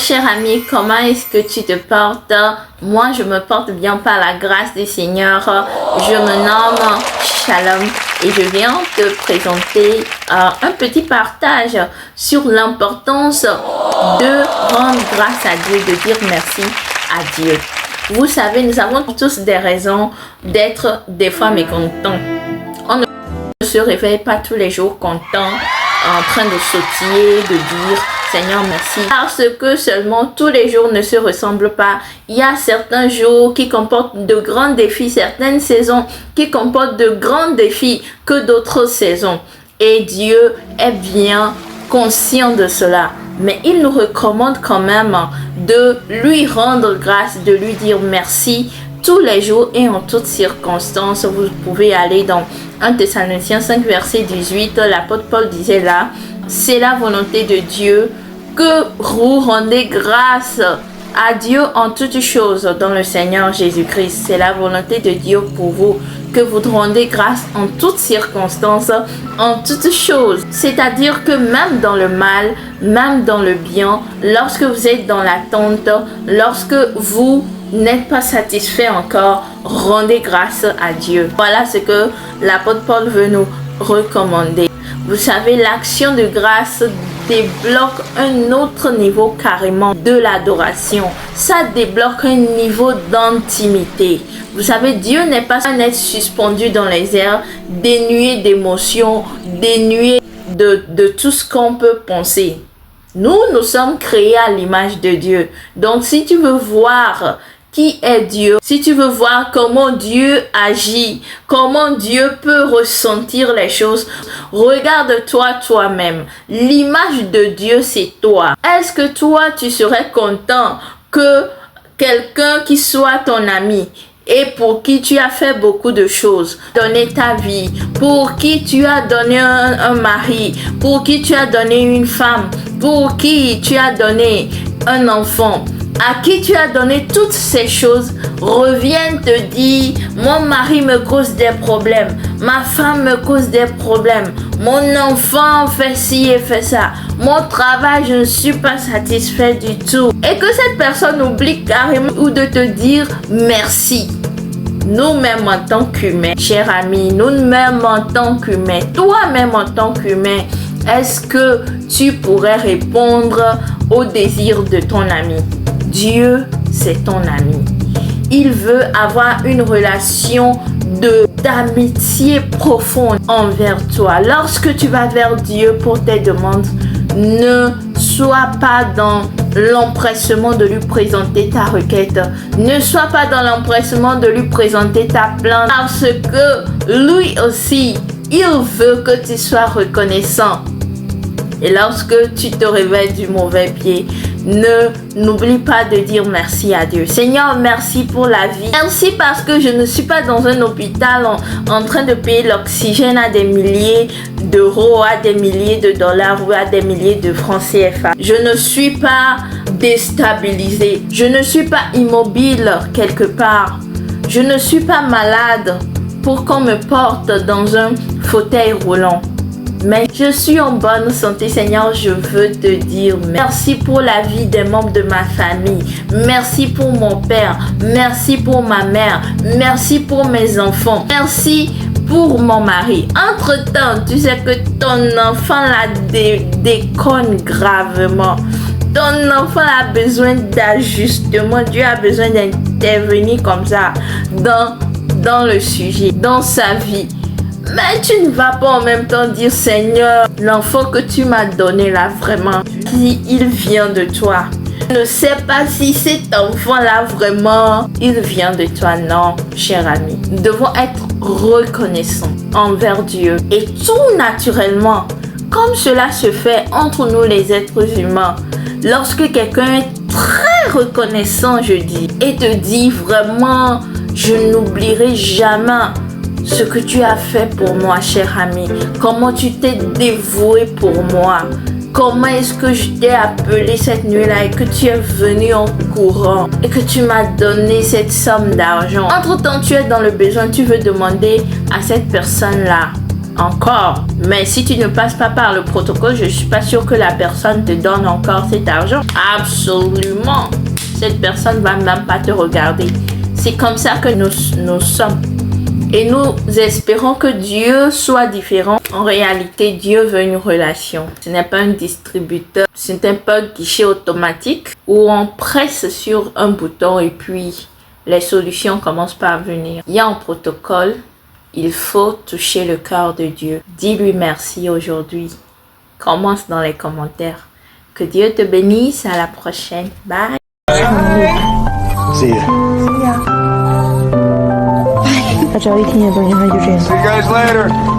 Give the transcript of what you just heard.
cher ami, comment est-ce que tu te portes? Moi, je me porte bien par la grâce du Seigneur. Je me nomme Shalom et je viens te présenter un petit partage sur l'importance de rendre grâce à Dieu, de dire merci à Dieu. Vous savez, nous avons tous des raisons d'être des fois mécontents. On ne se réveille pas tous les jours content, en train de sautiller, de dire Seigneur merci. Parce que seulement tous les jours ne se ressemblent pas. Il y a certains jours qui comportent de grands défis, certaines saisons qui comportent de grands défis que d'autres saisons. Et Dieu est bien conscient de cela. Mais il nous recommande quand même de lui rendre grâce, de lui dire merci tous les jours et en toutes circonstances. Vous pouvez aller dans 1 Thessaloniciens 5 verset 18. L'apôtre Paul disait là, c'est la volonté de Dieu que vous rendez grâce à Dieu en toutes choses dans le Seigneur Jésus-Christ. C'est la volonté de Dieu pour vous que vous rendez grâce en toutes circonstances, en toutes choses. C'est-à-dire que même dans le mal, même dans le bien, lorsque vous êtes dans l'attente, lorsque vous n'êtes pas satisfait encore, rendez grâce à Dieu. Voilà ce que l'apôtre Paul veut nous recommander. Vous savez, l'action de grâce débloque un autre niveau carrément de l'adoration. Ça débloque un niveau d'intimité. Vous savez, Dieu n'est pas un être suspendu dans les airs, dénué d'émotions, dénué de tout ce qu'on peut penser. Nous sommes créés à l'image de Dieu. Donc, si tu veux voir qui est Dieu, si tu veux voir comment Dieu agit, comment Dieu peut ressentir les choses, regarde-toi toi-même. L'image de Dieu, c'est toi. Est-ce que toi, tu serais content que quelqu'un qui soit ton ami et pour qui tu as fait beaucoup de choses, donné ta vie, pour qui tu as donné un mari, pour qui tu as donné une femme, pour qui tu as donné un enfant, à qui tu as donné toutes ces choses, reviennent te dire, mon mari me cause des problèmes, ma femme me cause des problèmes, mon enfant fait ci et fait ça, mon travail, je ne suis pas satisfait du tout. Et que cette personne oublie carrément ou de te dire merci. Nous-mêmes en tant qu'humains, cher ami, nous-mêmes en tant qu'humains, toi-même en tant qu'humain, est-ce que tu pourrais répondre au désir de ton ami? Dieu, c'est ton ami. Il veut avoir une relation d'amitié profonde envers toi. Lorsque tu vas vers Dieu pour tes demandes, ne sois pas dans l'empressement de lui présenter ta requête. Ne sois pas dans l'empressement de lui présenter ta plainte. Parce que lui aussi, il veut que tu sois reconnaissant. Et lorsque tu te réveilles du mauvais pied, n'oublie pas de dire merci à Dieu. Seigneur, merci pour la vie. Merci parce que je ne suis pas dans un hôpital en train de payer l'oxygène à des milliers d'euros, à des milliers de dollars ou à des milliers de francs CFA. Je ne suis pas déstabilisé. Je ne suis pas immobile quelque part. Je ne suis pas malade pour qu'on me porte dans un fauteuil roulant. Mais je suis en bonne santé, Seigneur, je veux te dire merci pour la vie des membres de ma famille. Merci pour mon père. Merci pour ma mère. Merci pour mes enfants. Merci pour mon mari. Entre-temps, tu sais que ton enfant là déconne gravement. Ton enfant a besoin d'ajustement. Dieu a besoin d'intervenir comme ça dans le sujet, dans sa vie. Mais tu ne vas pas en même temps dire Seigneur, l'enfant que tu m'as donné là vraiment, si il vient de toi. Je ne sais pas si cet enfant là vraiment, il vient de toi. Non, cher ami. Nous devons être reconnaissants envers Dieu. Et tout naturellement, comme cela se fait entre nous les êtres humains, lorsque quelqu'un est très reconnaissant, je dis, et te dit vraiment, je n'oublierai jamais ce que tu as fait pour moi, cher ami. Comment tu t'es dévoué pour moi. Comment est-ce que je t'ai appelé cette nuit-là et que tu es venu en courant et que tu m'as donné cette somme d'argent. Entre-temps, tu es dans le besoin, tu veux demander à cette personne-là encore. Mais si tu ne passes pas par le protocole, je suis pas sûre que la personne te donne encore cet argent. Absolument. Cette personne va même pas te regarder. C'est comme ça que nous sommes. Et nous espérons que Dieu soit différent. En réalité, Dieu veut une relation. Ce n'est pas un distributeur. Ce n'est pas un guichet automatique où on presse sur un bouton et puis les solutions commencent par venir. Il y a un protocole. Il faut toucher le cœur de Dieu. Dis-lui merci aujourd'hui. Commence dans les commentaires. Que Dieu te bénisse. À la prochaine. Bye. See ya. 他只要一听见动静，他就这样。 See you guys later.